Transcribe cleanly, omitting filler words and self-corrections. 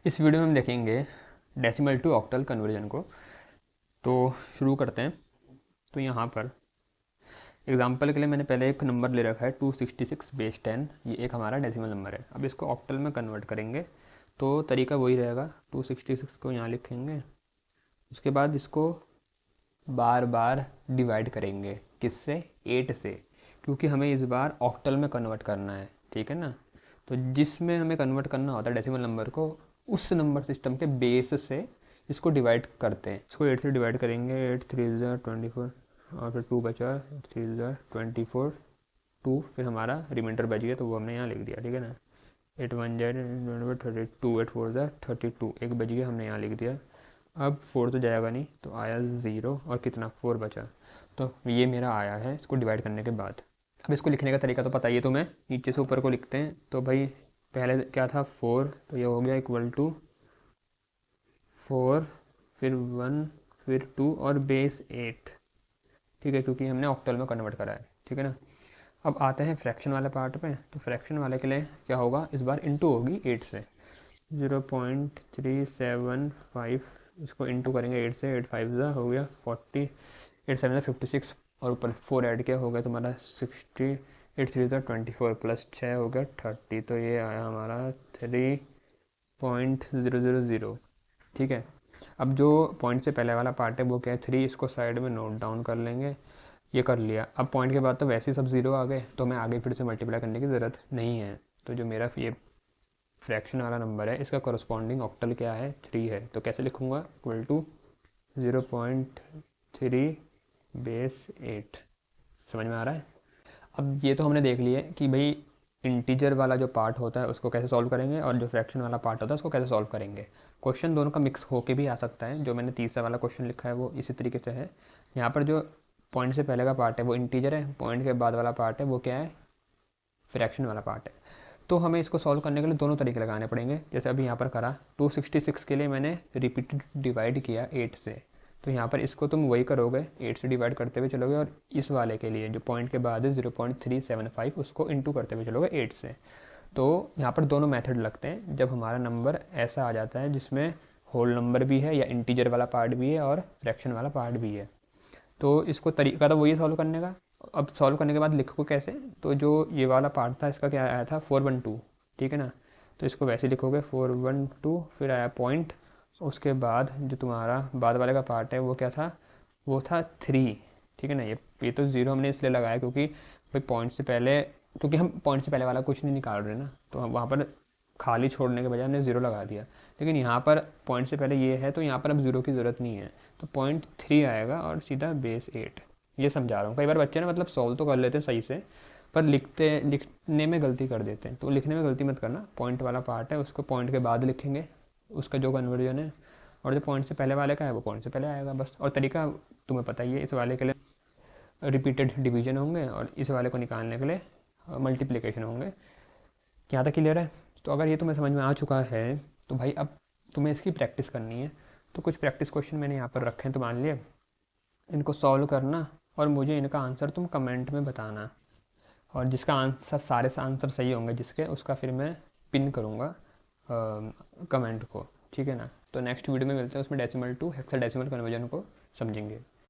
इस वीडियो में हम देखेंगे डेसिमल टू ऑक्टल कन्वर्जन को। तो शुरू करते हैं। तो यहाँ पर एग्जांपल के लिए मैंने पहले एक नंबर ले रखा है 266/10। ये एक हमारा डेसिमल नंबर है। अब इसको ऑक्टल में कन्वर्ट करेंगे तो तरीका वही रहेगा। 266 को यहाँ लिखेंगे, उसके बाद इसको बार बार डिवाइड करेंगे। किससे? 8 से, क्योंकि हमें इस बार ऑक्टल में कन्वर्ट करना है। ठीक है ना। तो जिसमें हमें कन्वर्ट करना होता है डेसिमल नंबर को, उस नंबर सिस्टम के बेस से इसको डिवाइड करते हैं। इसको 8 से डिवाइड करेंगे। 8 3 24 और फिर 2 बचा। 8 3 24 2, फिर हमारा रिमाइंडर बच गया तो वो हमने यहाँ लिख दिया। ठीक है ना। 8 1 32, 8 4 32, एक बच गया, हमने यहाँ लिख दिया। अब 4 तो जाएगा नहीं, तो आया 0 और कितना 4 बचा। तो ये मेरा आया है इसको डिवाइड करने के बाद। अब इसको लिखने का तरीका तो पता ही है तुम्हें, नीचे से ऊपर को लिखते हैं। तो भाई पहले क्या था 4, तो ये हो गया इक्वल टू 4, फिर 1, फिर 2 और बेस 8। ठीक है, क्योंकि हमने ऑक्टल में कन्वर्ट करा है। ठीक है ना। अब आते हैं फ्रैक्शन वाले पार्ट पे। तो फ्रैक्शन वाले के लिए क्या होगा, इस बार इंटू होगी 8 से। 0.375, इसको इंटू करेंगे 8 से। 8 5 हो गया 40, 8 7 56 और ऊपर 4 ऐड किया, हो गया तुम्हारा 60। 8 3 24 प्लस 6 हो गया 30। तो ये आया हमारा 3.000। ठीक है। अब जो पॉइंट से पहले वाला पार्ट है वो क्या है 3, इसको साइड में नोट डाउन कर लेंगे। ये कर लिया। अब पॉइंट के बाद तो वैसे ही सब ज़ीरो आ गए, तो हमें आगे फिर से मल्टीप्लाई करने की ज़रूरत नहीं है। तो जो मेरा ये फ्रैक्शन वाला नंबर है, इसका कॉरस्पॉन्डिंग ऑक्टल क्या है 3 है। तो कैसे लिखूँगा, इक्वल टू 0.3 बेस 8। समझ में आ रहा है। अब ये तो हमने देख लिया कि भाई इंटीजर वाला जो पार्ट होता है उसको कैसे सॉल्व करेंगे और जो फ्रैक्शन वाला पार्ट होता है उसको कैसे सॉल्व करेंगे। क्वेश्चन दोनों का मिक्स होके भी आ सकता है। जो मैंने तीसरा वाला क्वेश्चन लिखा है वो इसी तरीके से है। यहाँ पर जो पॉइंट से पहले का पार्ट है वो इंटीजर है, पॉइंट के बाद वाला पार्ट है वो क्या है, फ्रैक्शन वाला पार्ट है। तो हमें इसको सॉल्व करने के लिए दोनों तरीके लगाने पड़ेंगे। जैसे अभी यहाँ पर करा 266 के लिए मैंने रिपीटेड डिवाइड किया 8 से, तो यहाँ पर इसको तुम वही करोगे, 8 से डिवाइड करते हुए चलोगे। और इस वाले के लिए जो पॉइंट के बाद है 0.375, उसको इंटू करते हुए चलोगे 8 से। तो यहाँ पर दोनों मेथड लगते हैं जब हमारा नंबर ऐसा आ जाता है जिसमें होल नंबर भी है या इंटीजर वाला पार्ट भी है और फ्रैक्शन वाला पार्ट भी है। तो इसको तरीका तो वही सॉल्व करने का। अब सॉल्व करने के बाद लिखो कैसे। तो जो ये वाला पार्ट था इसका क्या आया था 412। ठीक है ना। तो इसको वैसे लिखोगे 412, फिर आया पॉइंट। उसके बाद जो तुम्हारा बाद वाले का पार्ट है वो क्या था, वो था 3। ठीक है ना। ये तो ज़ीरो हमने इसलिए लगाया क्योंकि भाई पॉइंट से पहले, क्योंकि हम पॉइंट से पहले वाला कुछ नहीं निकाल रहे ना, तो हम वहाँ पर खाली छोड़ने के बजाय हमने ज़ीरो लगा दिया। लेकिन यहाँ पर पॉइंट से पहले ये है तो यहाँ पर अब ज़ीरो की ज़रूरत नहीं है, तो 0.3 आएगा और सीधा बेस 8। ये समझा रहा हूँ। कई बार बच्चे ना मतलब सॉल्व तो कर लेते हैं सही से, पर लिखने में गलती कर देते हैं। तो लिखने में गलती मत करना। पॉइंट वाला पार्ट है उसको पॉइंट के बाद लिखेंगे, उसका जो कन्वर्जन है, और जो पॉइंट से पहले वाले का है वो पॉइंट से पहले आएगा बस। और तरीका तुम्हें पता ही है। इस वाले के लिए रिपीटेड डिवीजन होंगे और इस वाले को निकालने के लिए मल्टीप्लिकेशन होंगे। यहाँ तक क्लियर है। तो अगर ये तुम्हें समझ में आ चुका है तो भाई अब तुम्हें इसकी प्रैक्टिस करनी है। तो कुछ प्रैक्टिस क्वेश्चन मैंने यहाँ पर रखे हैं, तो मान लिए इनको सॉल्व करना और मुझे इनका आंसर तुम कमेंट में बताना। और जिसका आंसर सारे से आंसर सही होंगे जिसके, उसका फिर मैं पिन करूँगा कमेंट को। ठीक है ना। तो नेक्स्ट वीडियो में मिलते हैं, उसमें डेसिमल टू हेक्साडेसिमल कन्वर्जन को समझेंगे।